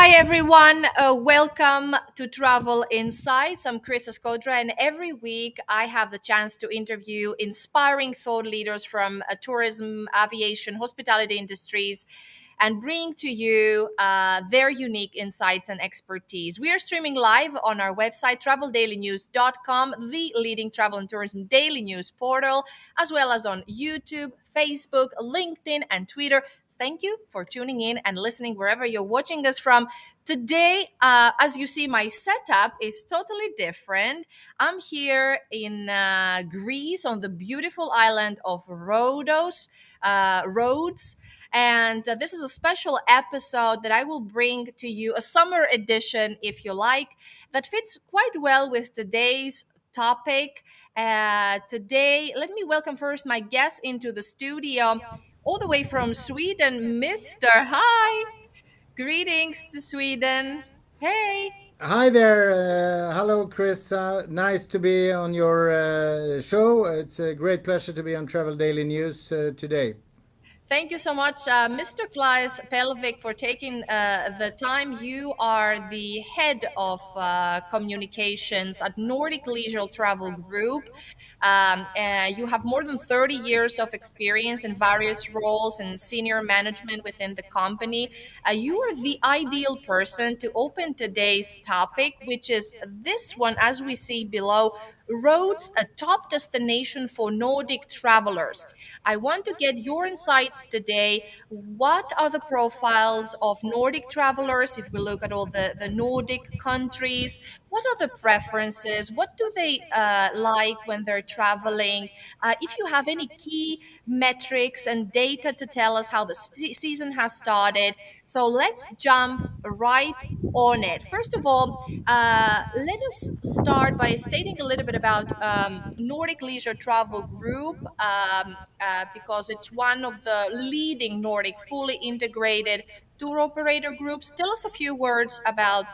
Hi everyone, welcome to Travel Insights. I'm Chryssa Skodra, and every week I have the chance to interview inspiring thought leaders from tourism, aviation, hospitality industries, and bring to you their unique insights and expertise. We are streaming live on our website, traveldailynews.com, the leading travel and tourism daily news portal, as well as on YouTube, Facebook, LinkedIn, and Twitter. Thank you for tuning in and listening wherever you're watching us from. Today, as you see, my setup is totally different. I'm here in Greece on the beautiful island of Rhodes. And this is a special episode that I will bring to you, a summer edition, if you like, that fits quite well with today's topic. Today, let me welcome first my guest into the studio all the way from Sweden, Mr. Hi. Greetings to Sweden. Hey. Hi there. Hello, Chris. Nice to be on your show. It's a great pleasure to be on Travel Daily News today. Thank you so much, Mr. Claes Pellvik, for taking the time. You are the head of communications at Nordic Leisure Travel Group. You have more than 30 years of experience in various roles and senior management within the company. You are the ideal person to open today's topic, which is this one, as we see below. Rhodes, a top destination for Nordic travelers. I want to get your insights today. What are the profiles of Nordic travelers? If we look at all the Nordic countries, what are the preferences? What do they like when they're traveling? If you have any key metrics and data to tell us how the season has started. So let's jump right on it. First of all, let us start by stating a little bit about Nordic Leisure Travel Group, because it's one of the leading Nordic fully integrated tour operator groups. Tell us a few words about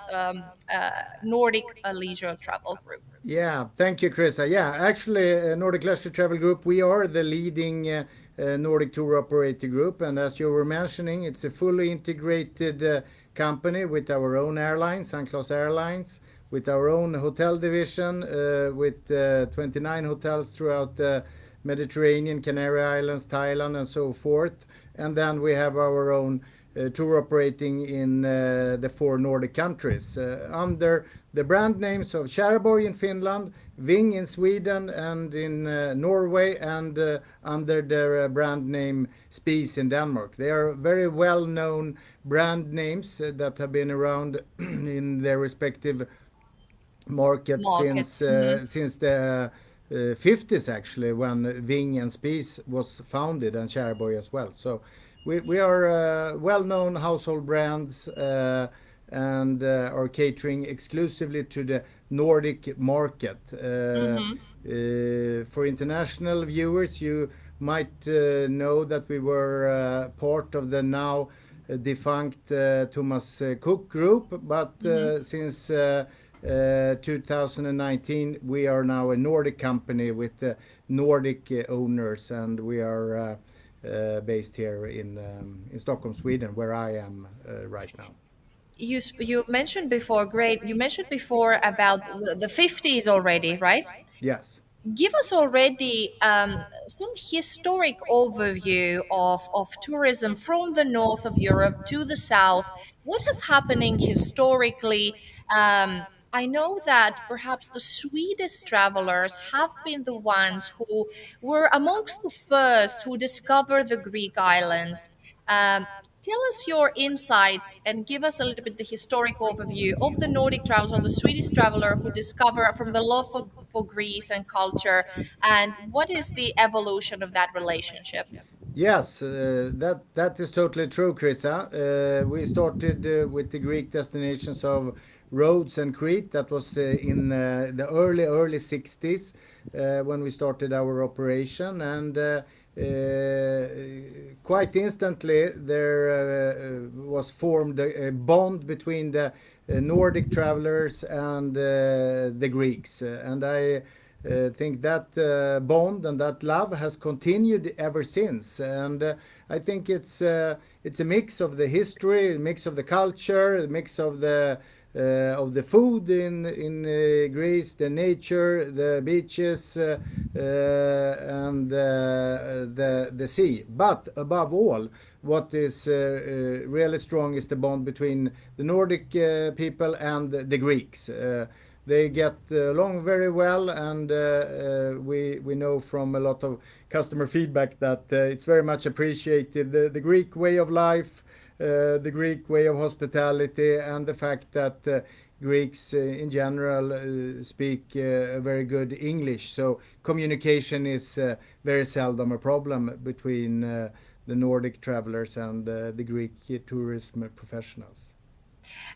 Nordic Leisure Travel Group. Yeah, thank you, Chris. Yeah, actually, Nordic Leisure Travel Group, we are the leading Nordic tour operator group. And as you were mentioning, it's a fully integrated company with our own airline, Sunclass Airlines, with our own hotel division, with 29 hotels throughout the Mediterranean, Canary Islands, Thailand, and so forth. And then we have our own tour operating in the four Nordic countries under the brand names of Tjäreborg in Finland, Ving in Sweden and in Norway, and under their brand name Spies in Denmark. They are very well-known brand names that have been around in their respective markets Markets. since the 50s, actually, when Ving and Spies was founded, and Tjäreborg as well. So we are well-known household brands and are catering exclusively to the Nordic market. For international viewers, you might know that we were part of the now defunct Thomas Cook Group, but since 2019, we are now a Nordic company with Nordic owners, and we are based here in Stockholm, Sweden, where I am right now. You mentioned before, great. You mentioned before about the 50s already, right? Yes. Give us already some historic overview of tourism from the north of Europe to the south. What is happening historically? I know that perhaps the Swedish travelers have been the ones who were amongst the first who discovered the Greek islands. Tell us your insights and give us a little bit the historic overview of the Nordic travelers or the Swedish traveler who discover from the love for Greece and culture, and what is the evolution of that relationship? Yes, that is totally true, Chryssa. We started with the Greek destinations of Rhodes and Crete. That was in the early 60s when we started our operation, and quite instantly there was formed a bond between the Nordic travelers and the Greeks, and I think that bond and that love has continued ever since. And I think it's a mix of the history, a mix of the culture, a mix of the food in Greece, the nature, the beaches, and the sea. But above all, what is really strong is the bond between the Nordic people and the Greeks. They get along very well, and we know from a lot of customer feedback that it's very much appreciated. The Greek way of life, the Greek way of hospitality, and the fact that Greeks in general speak very good English. So communication is very seldom a problem between the Nordic travelers and the Greek tourism professionals.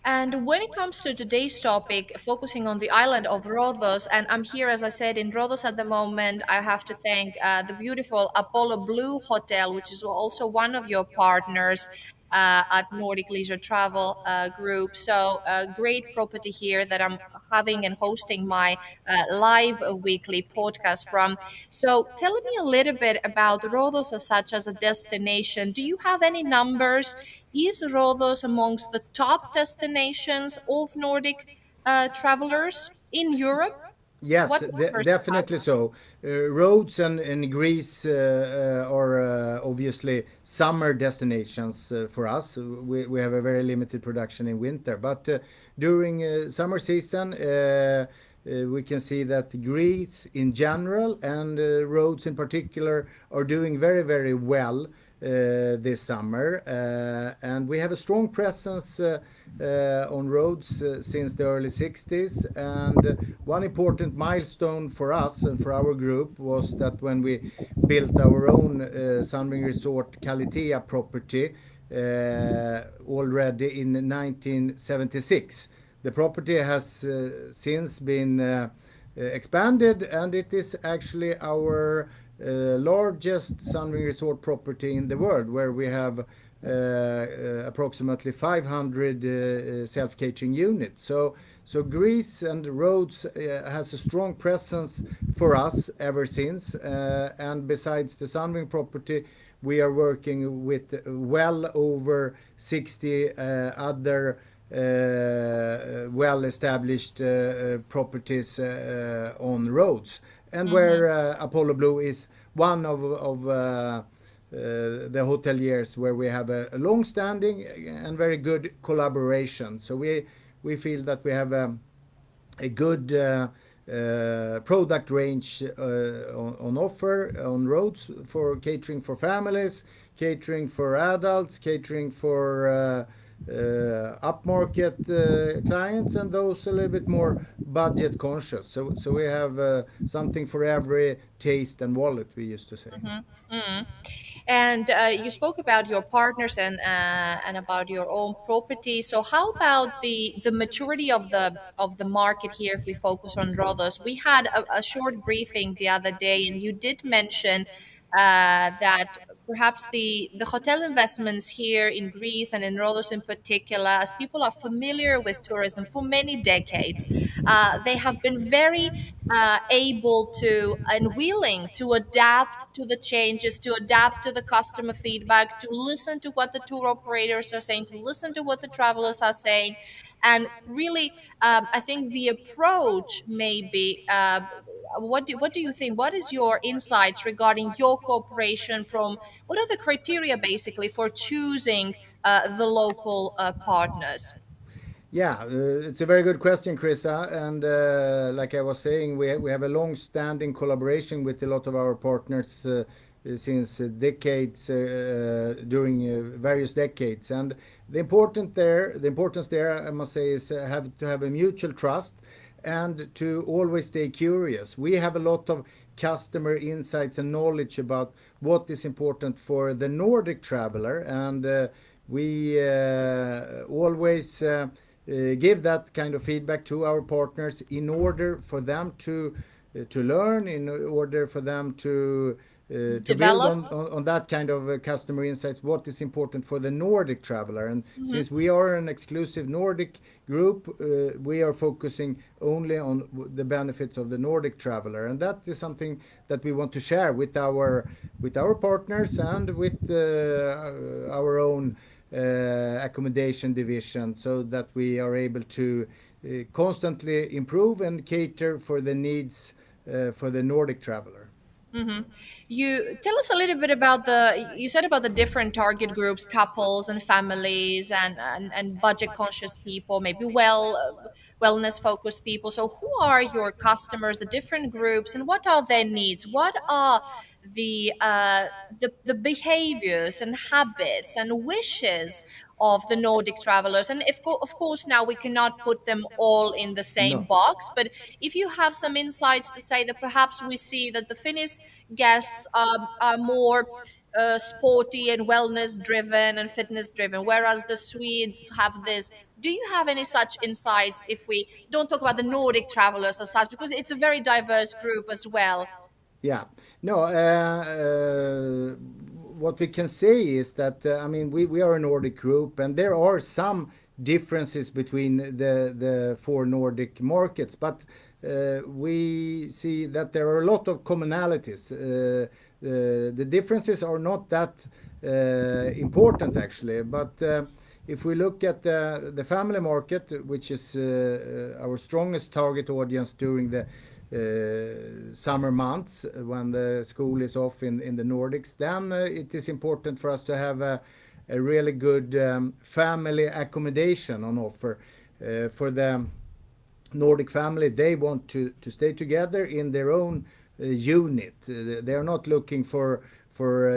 And when it comes to today's topic, focusing on the island of Rhodos, and I'm here, as I said, in Rhodos at the moment, I have to thank the beautiful Apollo Blue Hotel, which is also one of your partners. At Nordic Leisure Travel Group. So, a great property here that I'm having and hosting my live weekly podcast from. So, tell me a little bit about Rhodos as such as a destination. Do you have any numbers? Is Rhodos amongst the top destinations of Nordic travelers in Europe? Yes, What numbers do you have? definitely so. Rhodes and Greece are obviously summer destinations for us. We have a very limited production in winter, but during summer season, we can see that Greece in general and Rhodes in particular are doing very, very well this summer. And we have a strong presence on Rhodes since the early 60s. And one important milestone for us and for our group was that when we built our own Sunwing Resort Kalitea property already in 1976. The property has since been expanded, and it is actually our largest Sunwing Resort property in the world, where we have approximately 500 self-catering units. So Greece and Rhodes has a strong presence for us ever since. And besides the Sunwing property, we are working with well over 60 other well-established properties on Rhodes, and where Apollo Blue is one of the hoteliers where we have a long-standing and very good collaboration. So we feel that we have a good product range on offer on Rhodes for catering for families, catering for adults, catering for upmarket clients, and those a little bit more budget conscious. So we have something for every taste and wallet, we used to say. And you spoke about your partners and about your own property. So how about the maturity of the market here? If we focus on Rhodos, we had a short briefing the other day, and you did mention that perhaps the hotel investments here in Greece and in Rhodos in particular, as people are familiar with tourism for many decades, they have been very able to and willing to adapt to the changes, to adapt to the customer feedback, to listen to what the tour operators are saying, to listen to what the travelers are saying. And really, I think the approach may be. What do you think? What is your insights regarding your cooperation? From what are the criteria basically for choosing the local partners? Yeah, it's a very good question, Chryssa. And like I was saying, we have a long-standing collaboration with a lot of our partners since decades, during various decades. And the importance there, I must say, is have to have a mutual trust and to always stay curious. We have a lot of customer insights and knowledge about what is important for the Nordic traveler, and we always give that kind of feedback to our partners in order for them to learn, in order for them to to build develop. on that kind of customer insights, what is important for the Nordic traveler. And Mhm. since we are an exclusive Nordic group, we are focusing only on the benefits of the Nordic traveler, and that is something that we want to share with our partners and with our own accommodation division, so that we are able to constantly improve and cater for the needs for the Nordic traveler. Hmm. You tell us a little bit about you said about the different target groups, couples and families, and budget conscious people, maybe wellness focused people. So who are your customers, the different groups, and what are their needs? What are the behaviors and habits and wishes of the Nordic travelers? And of course, now we cannot put them all in the same No. box, but if you have some insights to say that perhaps we see that the Finnish guests are more sporty and wellness driven and fitness driven, whereas the Swedes have this. Do you have any such insights if we don't talk about the Nordic travelers as such, because it's a very diverse group as well? Yeah. No, what we can say is that, I mean, we are a Nordic group, and there are some differences between the four Nordic markets, but we see that there are a lot of commonalities. The differences are not that important, actually, but if we look at the family market, which is our strongest target audience during the summer months when the school is off in the Nordics, then it is important for us to have a really good family accommodation on offer. For the Nordic family, they want to stay together in their own unit. They are not looking for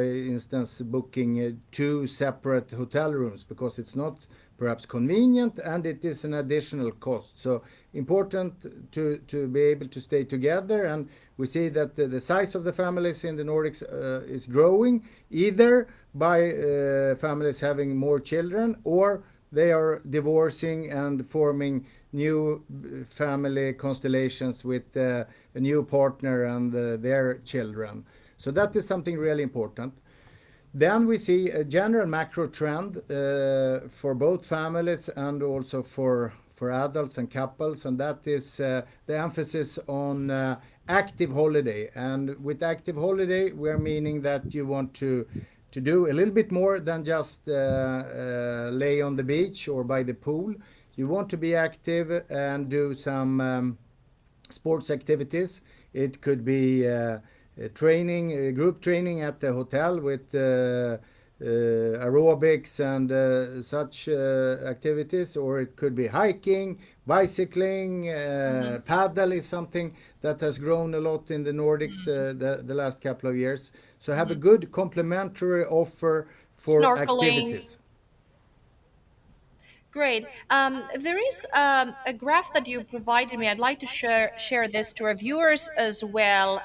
instance, booking two separate hotel rooms, because it's not perhaps convenient and it is an additional cost. So important to be able to stay together, and we see that the size of the families in the Nordics is growing, either by families having more children, or they are divorcing and forming new family constellations with a new partner and their children. So that is something really important. Then we see a general macro trend for both families and also for adults and couples, and that is the emphasis on active holiday. And with active holiday, we're meaning that you want to do a little bit more than just lay on the beach or by the pool. You want to be active and do some sports activities. It could be training, group training at the hotel with aerobics and such activities, or it could be hiking, bicycling, Hmm. paddle is something that has grown a lot in the Nordics the last couple of years. So have a Hmm. good complementary offer for Snorkeling. activities. Great. There is a graph that you provided me. I'd like to share this to our viewers as well.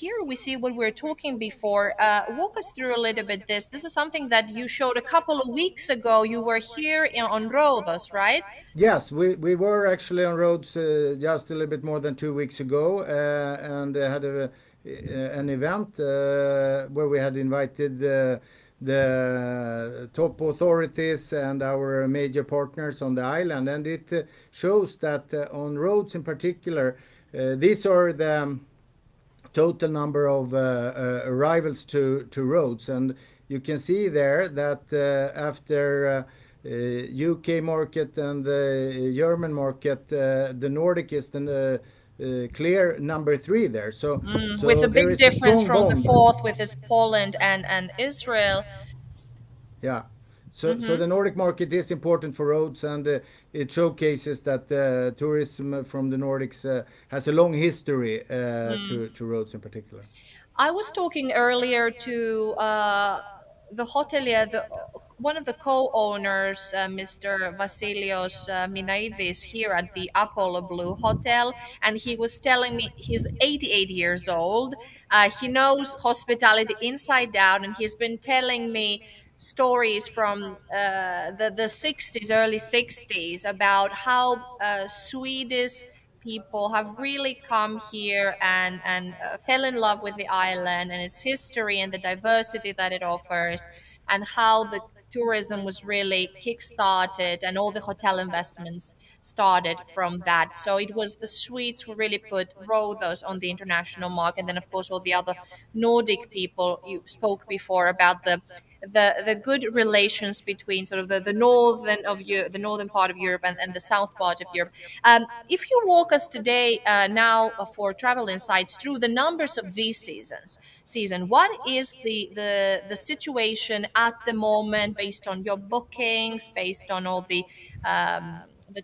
Here we see what we were talking before. Walk us through a little bit this. This is something that you showed a couple of weeks ago. You were here on Rhodes, right? Yes, we were actually on Rhodes just a little bit more than 2 weeks ago, and had an event where we had invited the top authorities and our major partners on the island. And it shows that on Rhodes in particular, these are the total number of arrivals to Rhodes, and you can see there that after UK market and the German market, the Nordic is the clear number three there. So With so a there big is a difference strong from the bond. fourth, with this Poland and Israel. Yeah. So Hmm. the Nordic market is important for Rhodes, and it showcases that tourism from the Nordics has a long history to Rhodes in particular. I was talking earlier to the hotelier, one of the co-owners, Mr. Vasilios Minaidis, here at the Apollo Blue Hotel, and he was telling me he's 88 years old. He knows hospitality inside out, and he's been telling me stories from the 60s, early 60s, about how Swedish people have really come here and fell in love with the island and its history and the diversity that it offers, and how the tourism was really kick-started and all the hotel investments started from that. So it was the Swedes who really put Rhodes on the international market, and then of course all the other Nordic people. You spoke before about the good relations between sort of the northern of Europe, the northern part of Europe, and the south part of Europe. If you walk us today now for Travel Insights through the numbers of these season, what is the situation at the moment based on your bookings, based on all the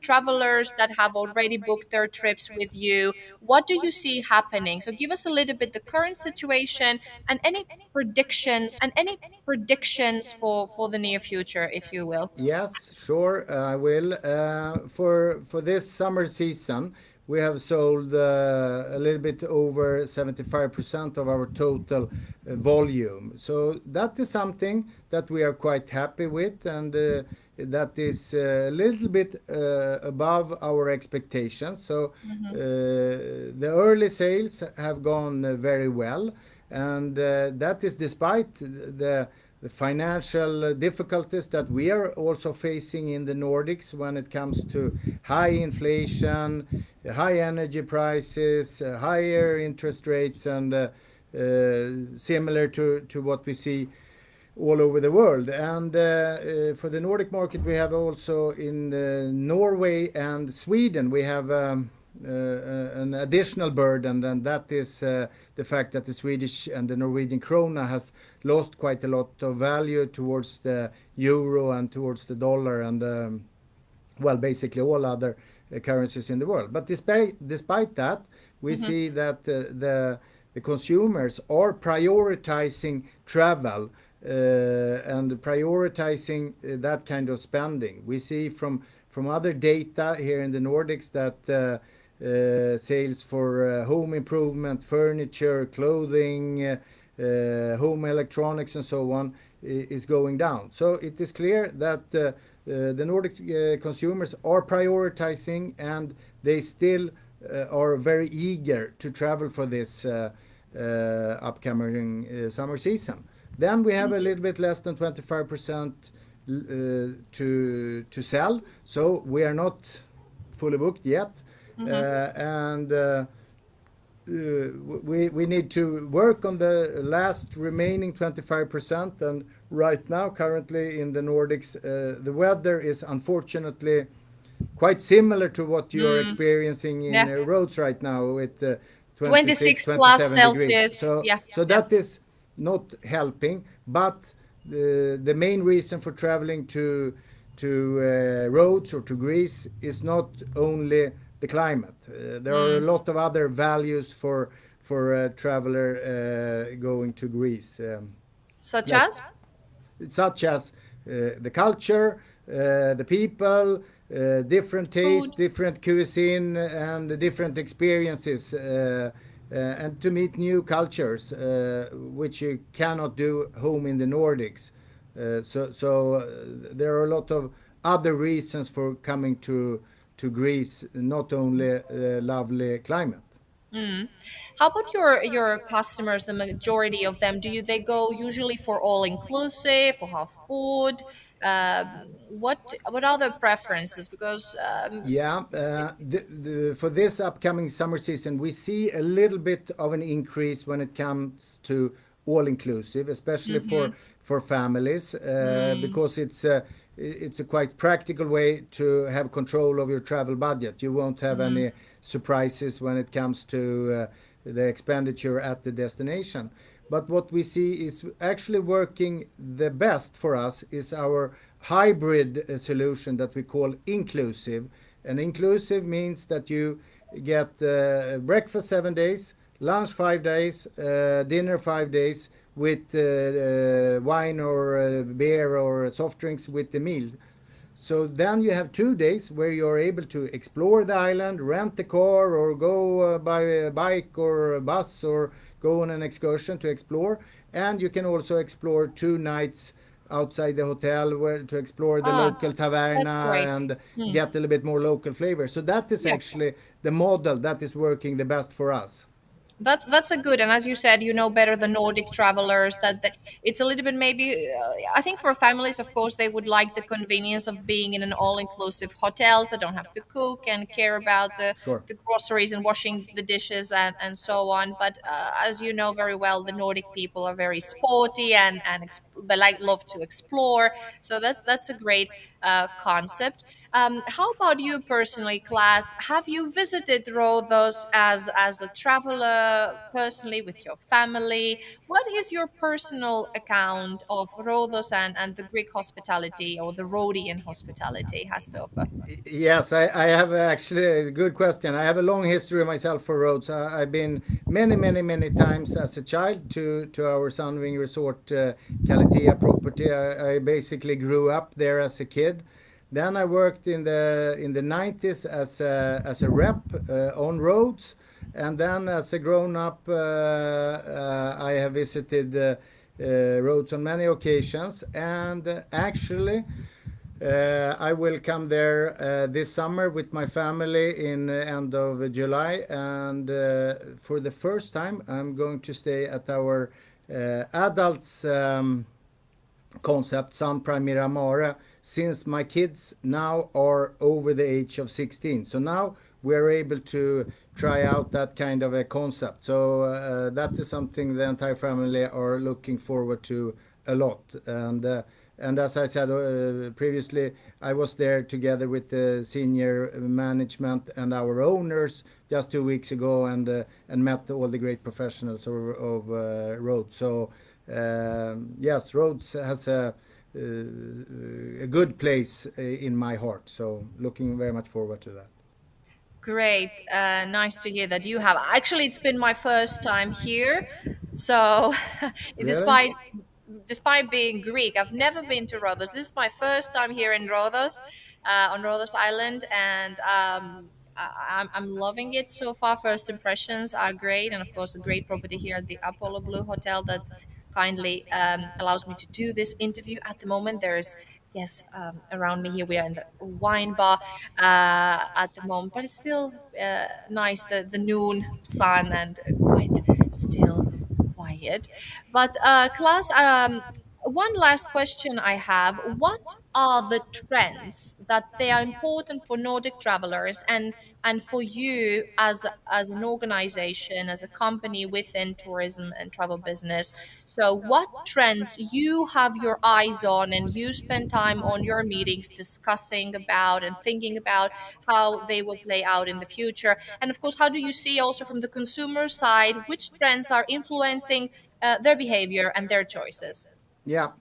travelers that have already booked their trips with you? What do you see happening? So give us a little bit the current situation and any predictions for the near future, if you will. Yes, sure, I will. For this summer season, we have sold a little bit over 75% of our total volume. So that is something that we are quite happy with, and that is a little bit above our expectations. So the early sales have gone very well, and that is despite the financial difficulties that we are also facing in the Nordics when it comes to high inflation, high energy prices, higher interest rates, and similar to what we see all over the world. And for the Nordic market, we have also in Norway and Sweden, we have an additional burden, and that is the fact that the Swedish and the Norwegian krona has lost quite a lot of value towards the euro and towards the dollar and well, basically all other currencies in the world. But despite that, we see that the consumers are prioritizing travel and prioritizing that kind of spending. We see from other data here in the Nordics that sales for home improvement, furniture, clothing, home electronics, and so on is going down. So it is clear that the Nordic consumers are prioritizing, and they still are very eager to travel for this upcoming summer season. Then we have a little bit less than 25% to sell, so we are not fully booked yet. And we need to work on the last remaining 25%. And right now, currently in the Nordics, the weather is unfortunately quite similar to what you are experiencing in Rhodes right now, with 26 plus 27 degrees. Celsius. So that is not helping. But the main reason for traveling to Rhodes or to Greece is not only the climate. There are a lot of other values for a traveler going to Greece, Such as? such as the culture, the people, different tastes, Food. different cuisine, and different experiences, and to meet new cultures, which you cannot do home in the Nordics. So there are a lot of other reasons for coming to Greece, not only lovely climate. How about your customers? The majority of them, they go usually for all inclusive, for half food? What are the preferences? Because Yeah, for this upcoming summer season, we see a little bit of an increase when it comes to all inclusive, especially for families, because it's a quite practical way to have control of your travel budget. You won't have any surprises when it comes to the expenditure at the destination. But what we see is actually working the best for us is our hybrid solution that we call inclusive. And inclusive means that you get breakfast 7 days, lunch 5 days, dinner 5 days, with wine or beer or soft drinks with the meal. So then you have 2 days where you're able to explore the island, rent a car, or go by a bike or a bus, or go on an excursion to explore. And you can also explore 2 nights outside the hotel to explore the local that's taverna great. and get a little bit more local flavor. So that is Yeah. actually the model that is working the best for us. That's a good, and as you said, you know better the Nordic travelers it's a little bit maybe. I think for families, of course, they would like the convenience of being in an all-inclusive hotels that don't have to cook and care about Sure. the groceries and washing the dishes and so on. But as you know very well, the Nordic people are very sporty and they love to explore. So that's a great concept. How about you personally, Claes? Have you visited Rhodes as a traveler personally with your family? What is your personal account of Rhodes and the Greek hospitality or the Rhodian hospitality has to offer? Yes, I have actually a good question. I have a long history myself for Rhodes. I've been many times as a child to our Sunwing resort, Kalitea property. I basically grew up there as a kid. Then I worked in the 90s as a rep on Rhodes, and then as a grown up, I have visited Rhodes on many occasions, and actually. I will come there this summer with my family in end of July, and for the first time, I'm going to stay at our adults concept Sunprime Miramare, since my kids now are over the age of 16. So now we're able to try out that kind of a concept. So that is something the entire family are looking forward to a lot. And as I said previously, I was there together with the senior management and our owners just 2 weeks ago, and met all the great professionals of Rhodes. So yes, Rhodes has a good place in my heart. So looking very much forward to that. Great. Nice to hear that you have. Actually, it's been my first time here. So, Really? despite being Greek, I've never been to Rhodes. This is my first time here in Rhodes, on Rhodes Island, and I'm loving it so far. First impressions are great, and of course, a great property here at the Apollo Blue Hotel that kindly allows me to do this interview. At the moment, there is yes, around me here we are in the wine bar at the moment, but it's still nice the noon sun and quite still quiet. But Claes, one last question I have: what are the trends that they are important for Nordic travelers and for you as an organization, as a company within tourism and travel business? So, what trends you have your eyes on and you spend time on your meetings discussing about and thinking about how they will play out in the future? And of course, how do you see also from the consumer side which trends are influencing their behavior and their choices? Yeah.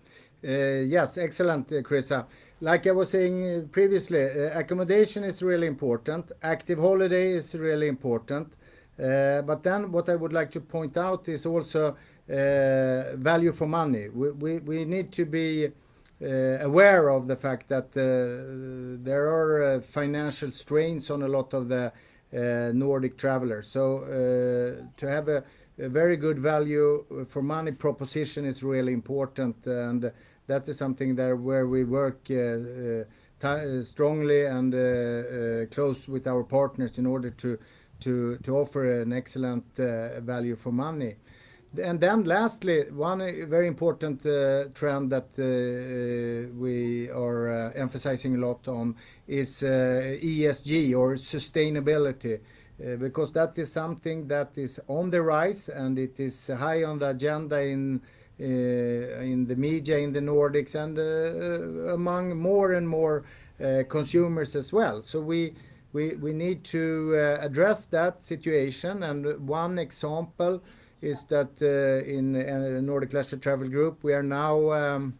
Yes, excellent, Chryssa. Like I was saying previously, accommodation is really important. Active holiday is really important. But then what I would like to point out is also value for money. We need to be aware of the fact that there are financial strains on a lot of the Nordic travelers. So to have a very good value for money proposition is really important, and that is something that where we work strongly and close with our partners in order to offer an excellent value for money. And then lastly, one very important trend that we are emphasizing a lot on is ESG, or sustainability, because that is something that is on the rise, and it is high on the agenda in the media in the Nordics, and among more and more consumers as well. So we need to address that situation, and one example is that in Nordic Leisure Travel Group we are now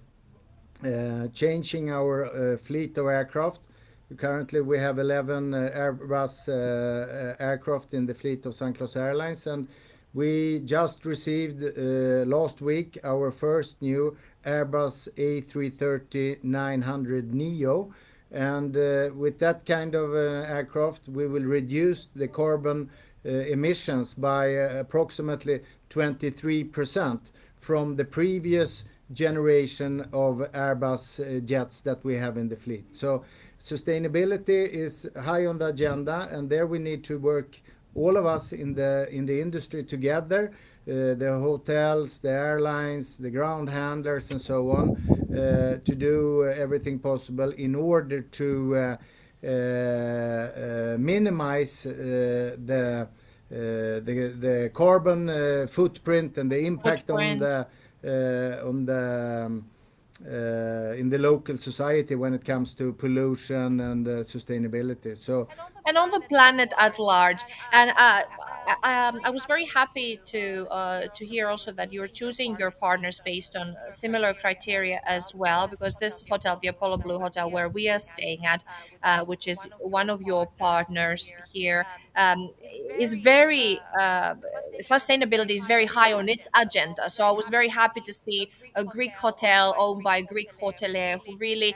changing our fleet of aircraft. Currently we have 11 Airbus aircraft in the fleet of Sunclass Airlines, and we just received last week our first new Airbus A330-900 Neo, and with that kind of aircraft we will reduce the carbon emissions by approximately 23% from the previous generation of Airbus jets that we have in the fleet. So sustainability is high on the agenda, and there we need to work, all of us in the industry together, the hotels, the airlines, the ground handlers, and so on, to do everything possible in order to minimize the carbon footprint and the impact Footprint. on the in the local society when it comes to pollution and sustainability. So And on the planet at large. And I was very happy to hear also that you're choosing your partners based on similar criteria as well, because this hotel, the Apollo Blue Hotel, where we are staying at, which is one of your partners here, is very sustainability is very high on its agenda. So I was very happy to see a Greek hotel owned by a Greek hotelier who really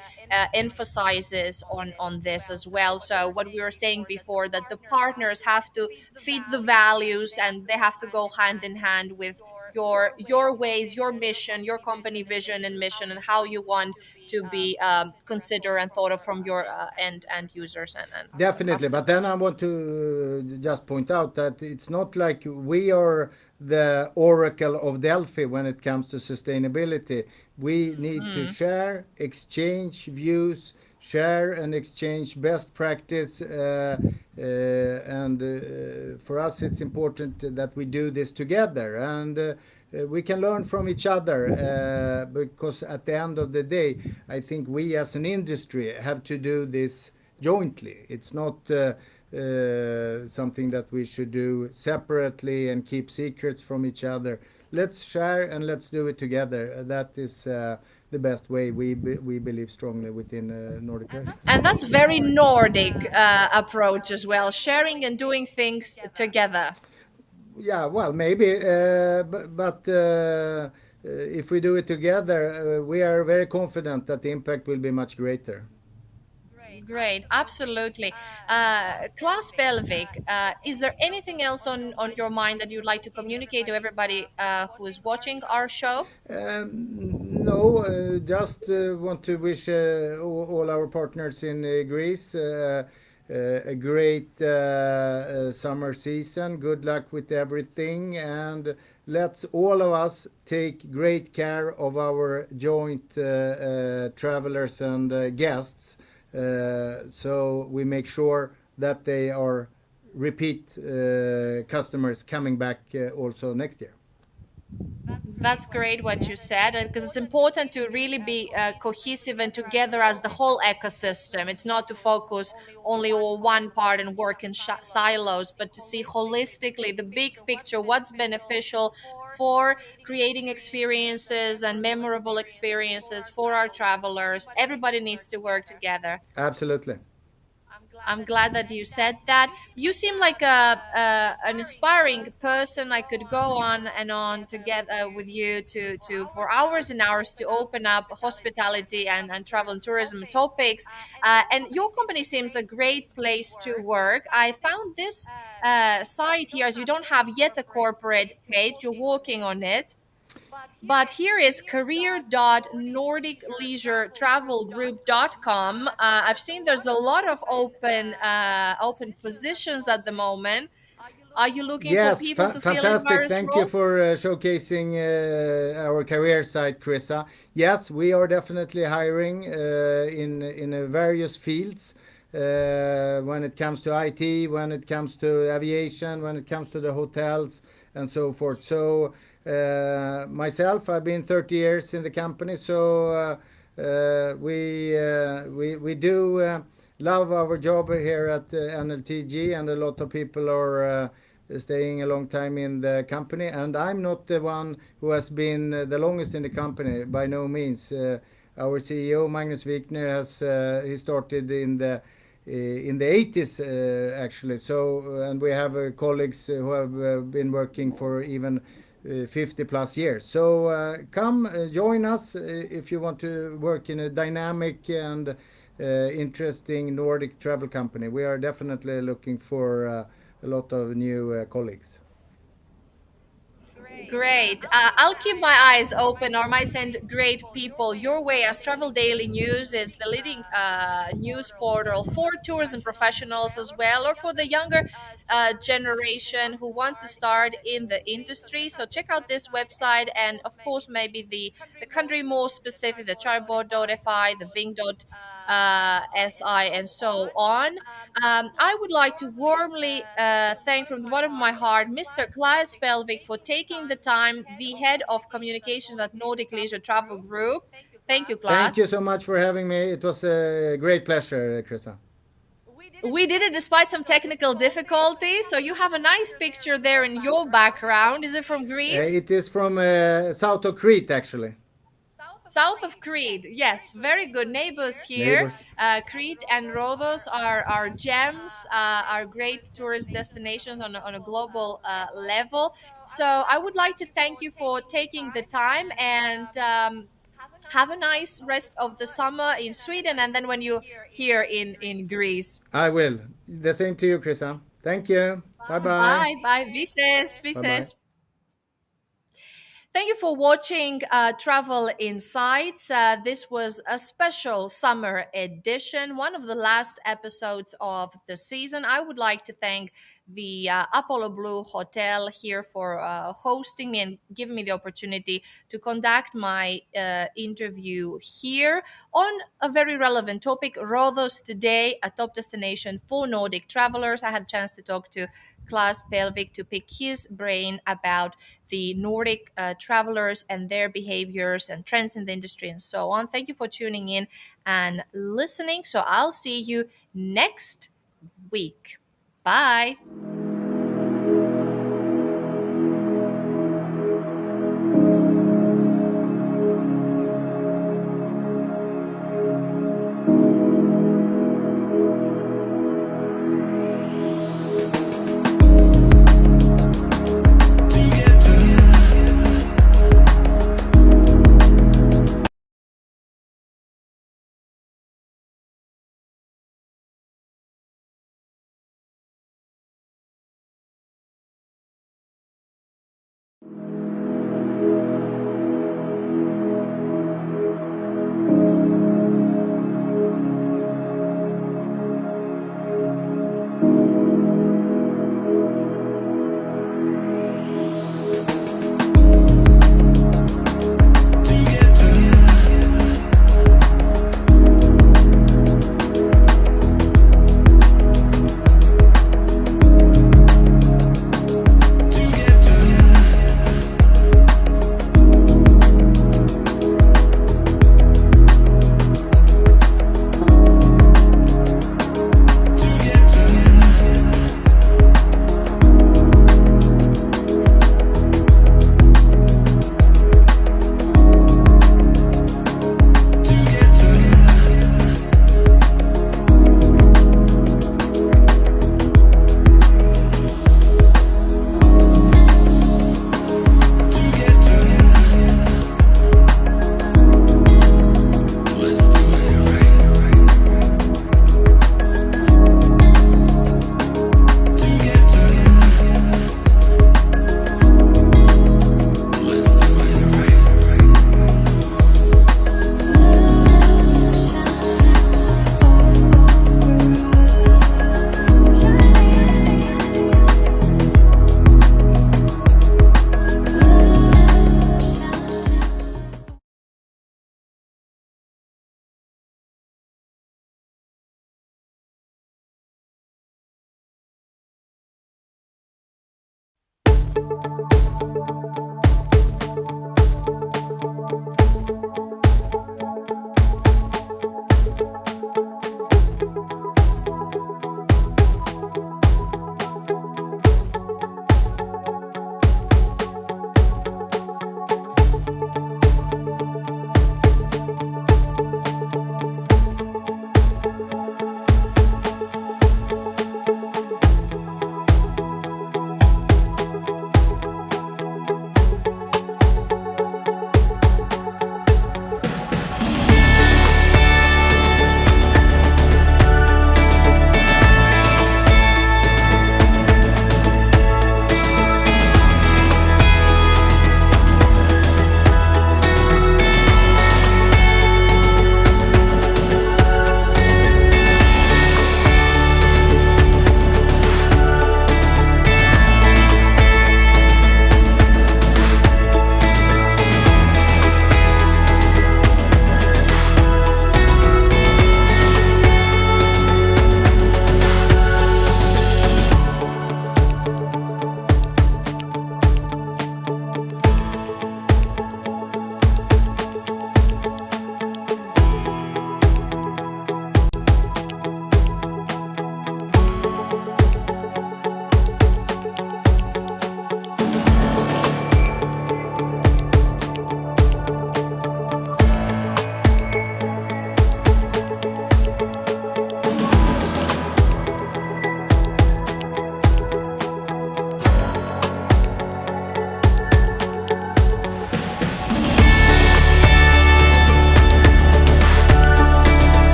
emphasizes on this as well. So what we were saying before, that the partners have to feed the values and they have to go hand in hand with your ways, your mission, your company vision and mission, and how you want to be considered and thought of from your end users and definitely, but then customers. I want to just point out that it's not like we are the oracle of Delphi when it comes to sustainability. We need to share, exchange views, share and exchange best practice, and for us it's important that we do this together, and we can learn from each other, because at the end of the day, I think we as an industry have to do this jointly. It's not something that we should do separately and keep secrets from each other. Let's share and let's do it together. That is the best way, we believe strongly within Nordic Leisure. And that's very Nordic approach as well, sharing and doing things together. Yeah, well, maybe, but if we do it together, we are very confident that the impact will be much greater. Great, absolutely. Claes Pellvik, is there anything else on your mind that you'd like to communicate to everybody who is watching our show? No, just want to wish all our partners in Greece a great summer season. Good luck with everything, and let's all of us take great care of our joint travelers and guests, so we make sure that they are repeat customers coming back also next year. That's great what you said, because it's important to really be cohesive and together as the whole ecosystem. It's not to focus only on one part and work in silos, but to see holistically the big picture, what's beneficial for creating experiences and memorable experiences for our travelers. Everybody needs to work together. Absolutely. I'm glad that you said that. You seem like an inspiring person. I could go on and on together with you to for hours and hours to open up hospitality and travel and tourism topics. And your company seems a great place to work. I found this site here, as you don't have yet a corporate page. You're working on it. But here is career.nordicleisuretravelgroup.com. I've seen there's a lot of open positions at the moment. Are you looking for Yes, people to fill in fantastic. various Thank you roles? for showcasing our career site, Chryssa. Yes, we are definitely hiring in various fields. When it comes to IT, when it comes to aviation, when it comes to the hotels, and so forth. So myself, I've been 30 years in the company, so we do love our job here at NLTG, and a lot of people are staying a long time in the company. And I'm not the one who has been the longest in the company, by no means. Our CEO Magnus Wikner has he started in the 80s, actually. So and we have colleagues who have been working for even 50 plus years. So come join us if you want to work in a dynamic and interesting Nordic travel company. We are definitely looking for a lot of new colleagues. Great. I'll keep my eyes open or might send great people your way as Travel Daily News is the leading news portal for tourism professionals as well, or for the younger generation who want to start in the industry. So check out this website and, of course, maybe the country more specific, the Tjäreborg.fi, the Ving.si, and so on. I would like to warmly thank from the bottom of my heart Mr. Claes Pellvik for taking the time, the head of communications at Nordic Leisure Travel Group. Thank you, Thank Claes. you so much for having me. It was a great pleasure, Chryssa. We did it despite some technical difficulties. So you have a nice picture there in your background. Is it from Greece? It is from south of Crete, actually. South of Crete, yes, very good neighbors here. Neighbors. Crete and Rhodes are gems, are great tourist destinations on a global level. So I would like to thank you for taking the time and have a nice rest of the summer in Sweden and then when you're here in Greece. I will. The same to you, Chryssa. Thank you. Bye bye. Bye, bye. Vises, Bye bye. vises. Thank you for watching Travel Insights. This was a special summer edition, one of the last episodes of the season. I would like to thank the Apollo Blue Hotel here for hosting me and giving me the opportunity to conduct my interview here on a very relevant topic. Rhodos today, a top destination for Nordic travelers. I had a chance to talk to Claes Pellvik to pick his brain about the Nordic travelers and their behaviors and trends in the industry and so on. Thank you for tuning in and listening. So I'll see you next week. Bye.